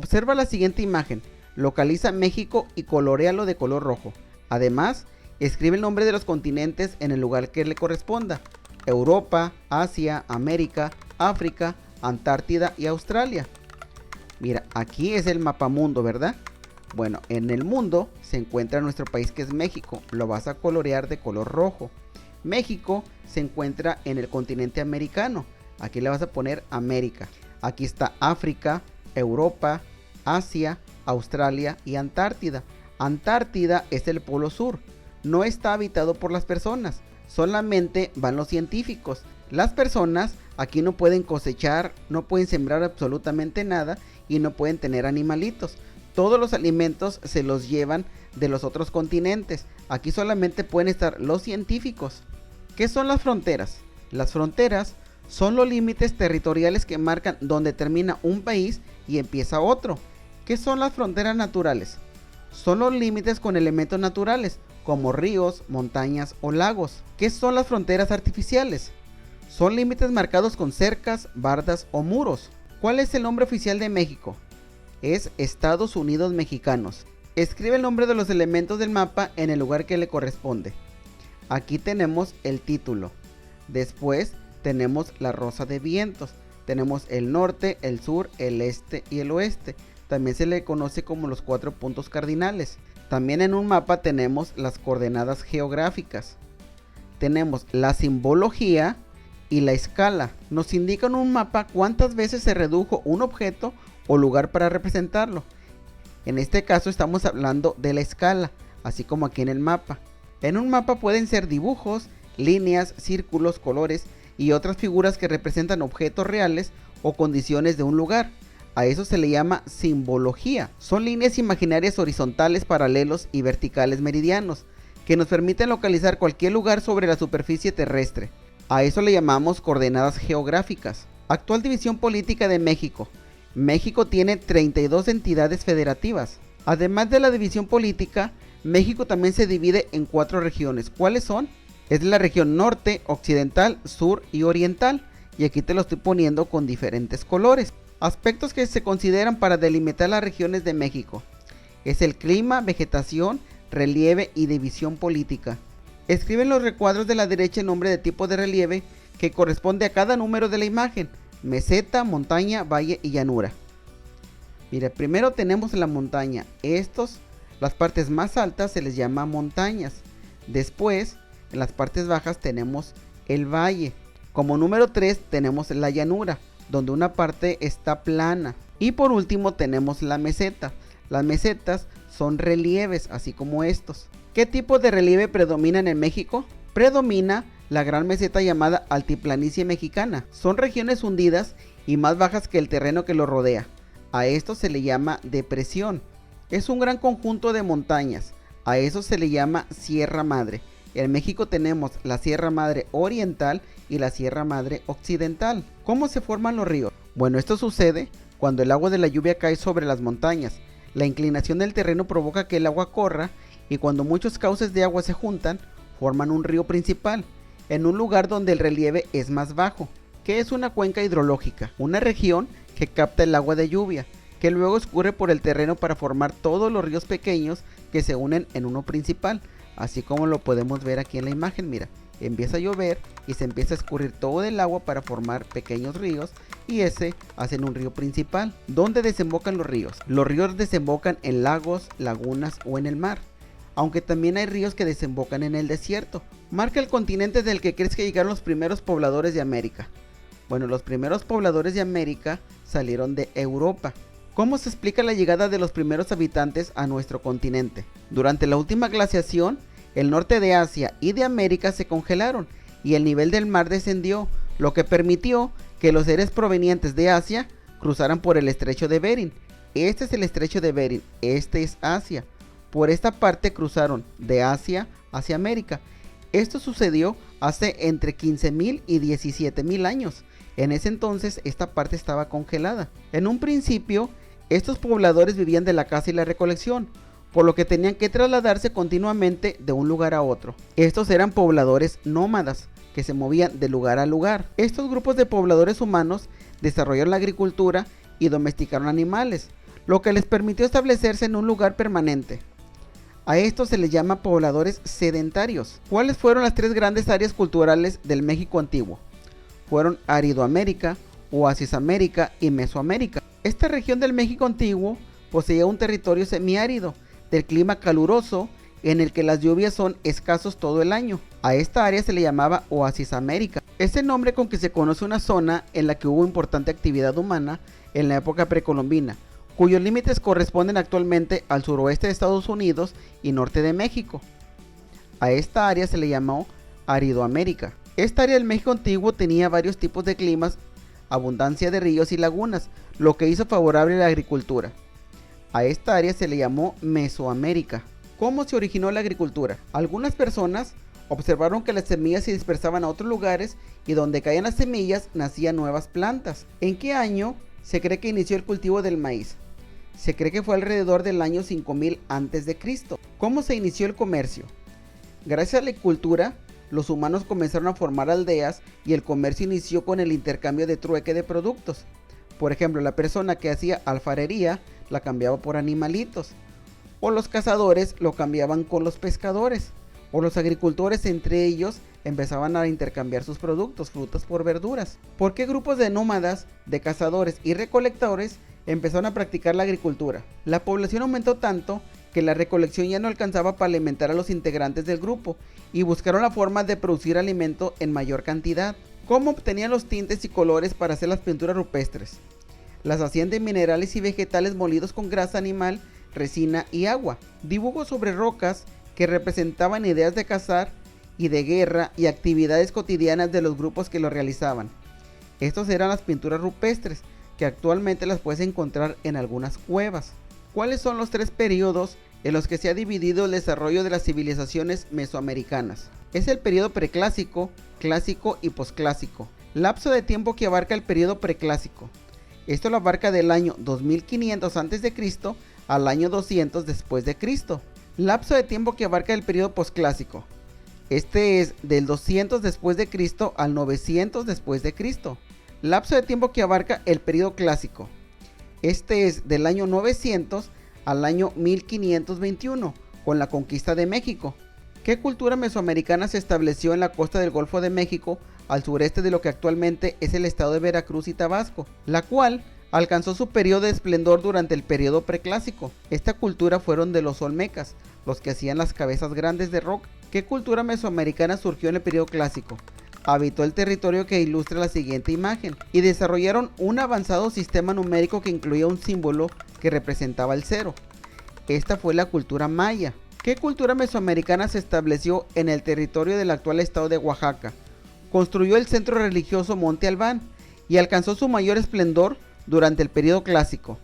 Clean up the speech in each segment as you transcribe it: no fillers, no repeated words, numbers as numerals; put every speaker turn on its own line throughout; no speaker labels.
Observa la siguiente imagen, localiza México y coloréalo de color rojo. Además, escribe el nombre de los continentes en el lugar que le corresponda: Europa, Asia, América, África, Antártida y Australia. Mira, aquí es el mapamundo, ¿verdad? Bueno, en el mundo se encuentra nuestro país, que es México. Lo vas a colorear de color rojo. México se encuentra en el continente americano. Aquí le vas a poner América. Aquí está África, Europa, Asia, Australia y Antártida. Antártida es el polo sur. No está habitado por las personas. Solamente van los científicos. Las personas aquí no pueden cosechar, no pueden sembrar absolutamente nada y no pueden tener animalitos. Todos los alimentos se los llevan de los otros continentes. Aquí solamente pueden estar los científicos. ¿Qué son las fronteras? Las fronteras son los límites territoriales que marcan donde termina un país y empieza otro. ¿Qué son las fronteras naturales? Son los límites con elementos naturales, como ríos, montañas o lagos. ¿Qué son las fronteras artificiales? Son límites marcados con cercas, bardas o muros. ¿Cuál es el nombre oficial de México? Es Estados Unidos Mexicanos. Escribe el nombre de los elementos del mapa en el lugar que le corresponde. Aquí tenemos el título. Después tenemos la rosa de vientos. Tenemos el norte, el sur, el este y el oeste. También se le conoce como los 4 puntos cardinales. También en un mapa tenemos las coordenadas geográficas. Tenemos la simbología y la escala. Nos indica en un mapa cuántas veces se redujo un objeto o lugar para representarlo. En este caso estamos hablando de la escala, así como aquí en el mapa. En un mapa pueden ser dibujos, líneas, círculos, colores y otras figuras que representan objetos reales o condiciones de un lugar. A eso se le llama simbología. Son líneas imaginarias horizontales, paralelos y verticales meridianos que nos permiten localizar cualquier lugar sobre la superficie terrestre. A eso le llamamos coordenadas geográficas. Actual división política de México. México tiene 32 entidades federativas. Además de la división política, México también se divide en 4 regiones. ¿Cuáles son? Es la región norte, occidental, sur y oriental. Y aquí te lo estoy poniendo con diferentes colores. Aspectos que se consideran para delimitar las regiones de México. Es el clima, vegetación, relieve y división política. Escribe en los recuadros de la derecha el nombre de tipo de relieve que corresponde a cada número de la imagen: meseta, montaña, valle y llanura. Mira, primero tenemos la montaña. Las partes más altas se les llama montañas. Después, en las partes bajas tenemos el valle. Como número 3 tenemos la llanura, donde una parte está plana. Y por último tenemos la meseta. Las mesetas son relieves, así como estos. ¿Qué tipo de relieve predominan en México? Predomina la gran meseta llamada altiplanicie mexicana. Son regiones hundidas y más bajas que el terreno que lo rodea. A esto se le llama depresión. Es un gran conjunto de montañas. A eso se le llama Sierra Madre. En México tenemos la Sierra Madre Oriental y la Sierra Madre Occidental. ¿Cómo se forman los ríos? Bueno, esto sucede cuando el agua de la lluvia cae sobre las montañas. La inclinación del terreno provoca que el agua corra, y cuando muchos cauces de agua se juntan, forman un río principal, en un lugar donde el relieve es más bajo. ¿Qué es una cuenca hidrológica? Una región que capta el agua de lluvia, que luego escurre por el terreno para formar todos los ríos pequeños que se unen en uno principal, así como lo podemos ver aquí en la imagen. Mira, empieza a llover y se empieza a escurrir todo el agua para formar pequeños ríos, y ese hacen un río principal. ¿Dónde desembocan los ríos? Los ríos desembocan en lagos, lagunas o en el mar, aunque también hay ríos que desembocan en el desierto. Marca el continente del que crees que llegaron los primeros pobladores de América. Bueno, los primeros pobladores de América salieron de Europa. ¿Cómo se explica la llegada de los primeros habitantes a nuestro continente? Durante la última glaciación, el norte de Asia y de América se congelaron y el nivel del mar descendió, lo que permitió que los seres provenientes de Asia cruzaran por el estrecho de Bering. Este es el estrecho de Bering, este es Asia. Por esta parte cruzaron de Asia hacia América. Esto sucedió hace entre 15.000 y 17.000 años. En ese entonces esta parte estaba congelada. En un principio, estos pobladores vivían de la caza y la recolección, por lo que tenían que trasladarse continuamente de un lugar a otro. Estos eran pobladores nómadas, que se movían de lugar a lugar. Estos grupos de pobladores humanos desarrollaron la agricultura y domesticaron animales. lo que les permitió establecerse en un lugar permanente. A esto se les llama pobladores sedentarios. ¿Cuáles fueron las tres grandes áreas culturales del México antiguo? Fueron Aridoamérica, Oasisamérica y Mesoamérica. Esta región del México antiguo poseía un territorio semiárido, del clima caluroso, en el que las lluvias son escasos todo el año. A esta área se le llamaba Oasisamérica. Es el nombre con que se conoce una zona en la que hubo importante actividad humana en la época precolombina, cuyos límites corresponden actualmente al suroeste de Estados Unidos y norte de México. A esta área se le llamó Aridoamérica. Esta área del México antiguo tenía varios tipos de climas, abundancia de ríos y lagunas, lo que hizo favorable la agricultura. A esta área se le llamó Mesoamérica. ¿Cómo se originó la agricultura? Algunas personas observaron que las semillas se dispersaban a otros lugares y donde caían las semillas nacían nuevas plantas. ¿En qué año se cree que inició el cultivo del maíz? Se cree que fue alrededor del año 5000 a.C. ¿Cómo se inició el comercio? Gracias a la agricultura, los humanos comenzaron a formar aldeas y el comercio inició con el intercambio de trueque de productos. Por ejemplo, la persona que hacía alfarería la cambiaba por animalitos, o los cazadores lo cambiaban con los pescadores, o los agricultores entre ellos empezaban a intercambiar sus productos, frutas por verduras. ¿Por qué grupos de nómadas, de cazadores y recolectores empezaron a practicar la agricultura? La población aumentó tanto que la recolección ya no alcanzaba para alimentar a los integrantes del grupo y buscaron la forma de producir alimento en mayor cantidad. ¿Cómo obtenían los tintes y colores para hacer las pinturas rupestres? Las hacían de minerales y vegetales molidos con grasa animal, resina y agua. Dibujos sobre rocas que representaban ideas de cazar y de guerra y actividades cotidianas de los grupos que lo realizaban. Estos eran las pinturas rupestres, que actualmente las puedes encontrar en algunas cuevas. ¿Cuáles son los tres periodos en los que se ha dividido el desarrollo de las civilizaciones mesoamericanas? Es el periodo preclásico, clásico y posclásico. Lapso de tiempo que abarca el periodo preclásico. Esto lo abarca del año 2500 a.C. al año 200 después de Cristo. Lapso de tiempo que abarca el periodo posclásico. Este es del 200 después de Cristo al 900 después de Cristo. Lapso de tiempo que abarca el periodo clásico. Este es del año 900 al año 1521, con la conquista de México. ¿Qué cultura mesoamericana se estableció en la costa del Golfo de México, al sureste de lo que actualmente es el estado de Veracruz y Tabasco, la cual alcanzó su periodo de esplendor durante el periodo preclásico? Esta cultura fueron de los olmecas, los que hacían las cabezas grandes de roca. ¿Qué cultura mesoamericana surgió en el periodo clásico? Habitó el territorio que ilustra la siguiente imagen y desarrollaron un avanzado sistema numérico que incluía un símbolo que representaba el cero. Esta fue la cultura maya. ¿Qué cultura mesoamericana se estableció en el territorio del actual estado de Oaxaca? Construyó el centro religioso Monte Albán y alcanzó su mayor esplendor durante el periodo clásico.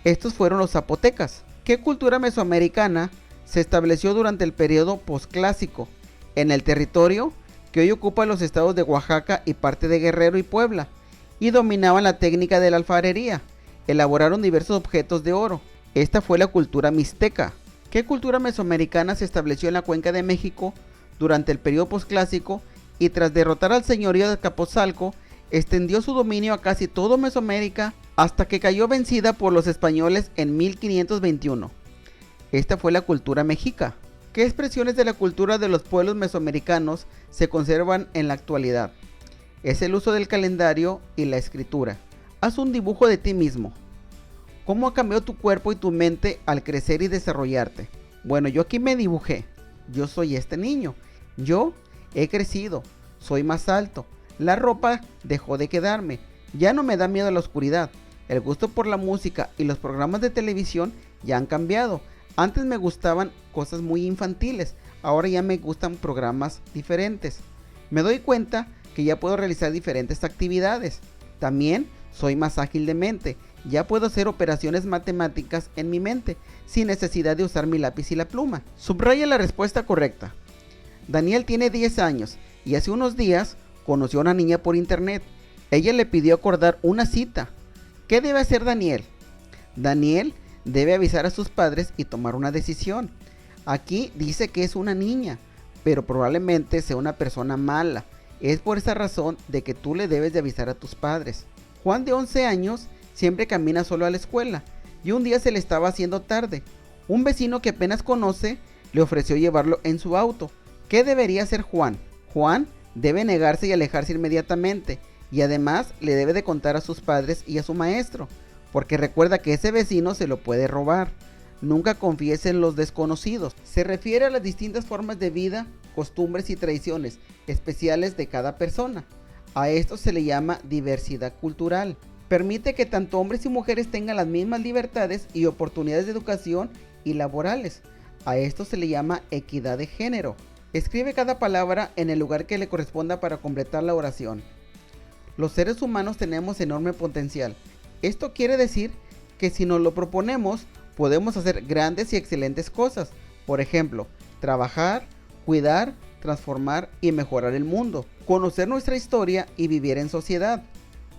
Estos fueron los zapotecas. ¿Qué cultura mesoamericana se estableció durante el periodo posclásico en el territorio que hoy ocupa los estados de Oaxaca y parte de Guerrero y Puebla, y dominaban la técnica de la alfarería? Elaboraron diversos objetos de oro. Esta fue la cultura mixteca. ¿Qué cultura mesoamericana se estableció en la cuenca de México durante el periodo posclásico y tras derrotar al señorío de Azcapotzalco, extendió su dominio a casi todo Mesoamérica hasta que cayó vencida por los españoles en 1521? Esta fue la cultura mexica. ¿Qué expresiones de la cultura de los pueblos mesoamericanos se conservan en la actualidad? Es el uso del calendario y la escritura. Haz un dibujo de ti mismo. ¿Cómo ha cambiado tu cuerpo y tu mente al crecer y desarrollarte? Bueno, yo aquí me dibujé. Yo soy este niño. Yo he crecido. Soy más alto. La ropa dejó de quedarme. Ya no me da miedo la oscuridad. El gusto por la música y los programas de televisión ya han cambiado. Antes me gustaban cosas muy infantiles, ahora ya me gustan programas diferentes. Me doy cuenta que ya puedo realizar diferentes actividades. También soy más ágil de mente, ya puedo hacer operaciones matemáticas en mi mente, sin necesidad de usar mi lápiz y la pluma. Subraya la respuesta correcta. Daniel tiene 10 años y hace unos días conoció a una niña por internet. Ella le pidió acordar una cita. ¿Qué debe hacer Daniel? Daniel debe avisar a sus padres y tomar una decisión. Aquí dice que es una niña, pero probablemente sea una persona mala. Es por esa razón de que tú le debes de avisar a tus padres. Juan, de 11 años, siempre camina solo a la escuela. y un día se le estaba haciendo tarde. Un vecino que apenas conoce le ofreció llevarlo en su auto. ¿Qué debería hacer Juan? Juan debe negarse y alejarse inmediatamente, y además le debe de contar a sus padres y a su maestro, porque recuerda que ese vecino se lo puede robar. Nunca confíes en los desconocidos. Se refiere a las distintas formas de vida, costumbres y tradiciones especiales de cada persona. A esto se le llama diversidad cultural. Permite que tanto hombres y mujeres tengan las mismas libertades y oportunidades de educación y laborales. A esto se le llama equidad de género. Escribe cada palabra en el lugar que le corresponda para completar la oración. Los seres humanos tenemos enorme potencial. Esto quiere decir que si nos lo proponemos, podemos hacer grandes y excelentes cosas. Por ejemplo, trabajar, cuidar, transformar y mejorar el mundo, conocer nuestra historia y vivir en sociedad.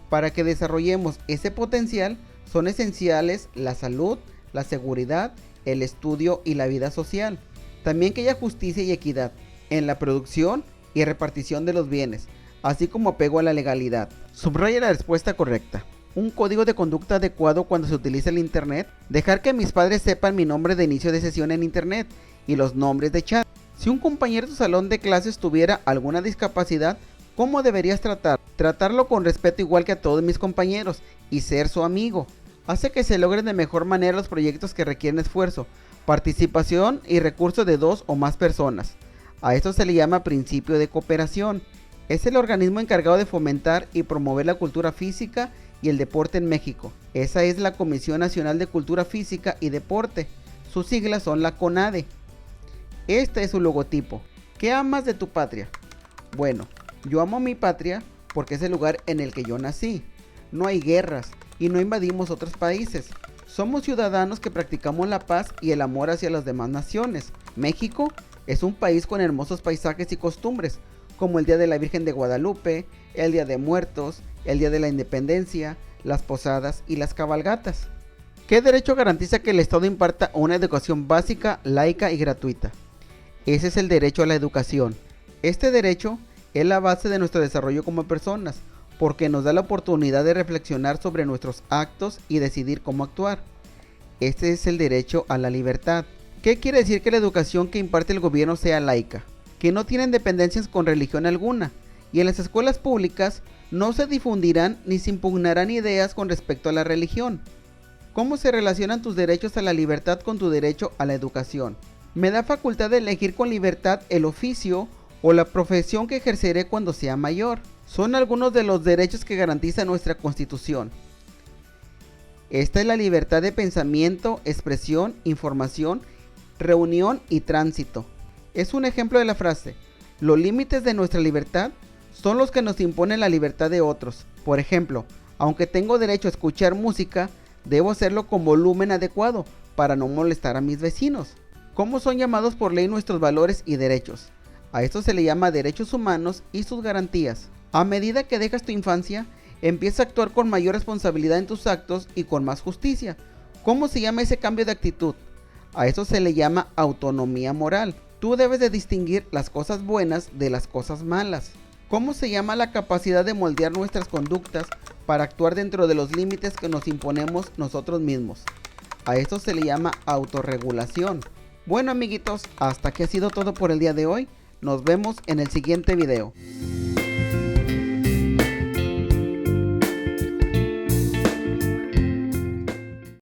Para que desarrollemos ese potencial, son esenciales la salud, la seguridad, el estudio y la vida social. También que haya justicia y equidad en la producción y repartición de los bienes, así como apego a la legalidad. Subraya la respuesta correcta. Un código de conducta adecuado cuando se utiliza el internet. Dejar que mis padres sepan mi nombre de inicio de sesión en internet y los nombres de chat. Si un compañero de tu salón de clases tuviera alguna discapacidad, ¿cómo deberías tratar? Tratarlo con respeto igual que a todos mis compañeros y ser su amigo. Hace que se logren de mejor manera los proyectos que requieren esfuerzo, participación y recursos de 2 o más personas. A esto se le llama principio de cooperación. Es el organismo encargado de fomentar y promover la cultura física y el deporte en México. Esa es la Comisión Nacional de Cultura Física y Deporte. Sus siglas son la CONADE. Este es su logotipo. ¿Qué amas de tu patria? Bueno, yo amo mi patria porque es el lugar en el que yo nací. No hay guerras y no invadimos otros países. Somos ciudadanos que practicamos la paz y el amor hacia las demás naciones. México es un país con hermosos paisajes y costumbres, como el Día de la Virgen de Guadalupe, el Día de Muertos, el Día de la Independencia, las posadas y las cabalgatas. ¿Qué derecho garantiza que el Estado imparta una educación básica, laica y gratuita? Ese es el derecho a la educación. Este derecho es la base de nuestro desarrollo como personas, porque nos da la oportunidad de reflexionar sobre nuestros actos y decidir cómo actuar. Este es el derecho a la libertad. ¿Qué quiere decir que la educación que imparte el gobierno sea laica? Que no tienen dependencias con religión alguna, y en las escuelas públicas no se difundirán ni se impugnarán ideas con respecto a la religión. ¿Cómo se relacionan tus derechos a la libertad con tu derecho a la educación? Me da facultad de elegir con libertad el oficio o la profesión que ejerceré cuando sea mayor. Son algunos de los derechos que garantiza nuestra Constitución. Esta es la libertad de pensamiento, expresión, información, reunión y tránsito. Es un ejemplo de la frase: los límites de nuestra libertad son los que nos imponen la libertad de otros. Por ejemplo, aunque tengo derecho a escuchar música, debo hacerlo con volumen adecuado para no molestar a mis vecinos. ¿Cómo son llamados por ley nuestros valores y derechos? A esto se le llama derechos humanos y sus garantías. A medida que dejas tu infancia, empieza a actuar con mayor responsabilidad en tus actos y con más justicia. ¿Cómo se llama ese cambio de actitud? A esto se le llama autonomía moral. Tú debes de distinguir las cosas buenas de las cosas malas. ¿Cómo se llama la capacidad de moldear nuestras conductas para actuar dentro de los límites que nos imponemos nosotros mismos? A esto se le llama autorregulación. Bueno amiguitos, hasta aquí ha sido todo por el día de hoy. Nos vemos en el siguiente video.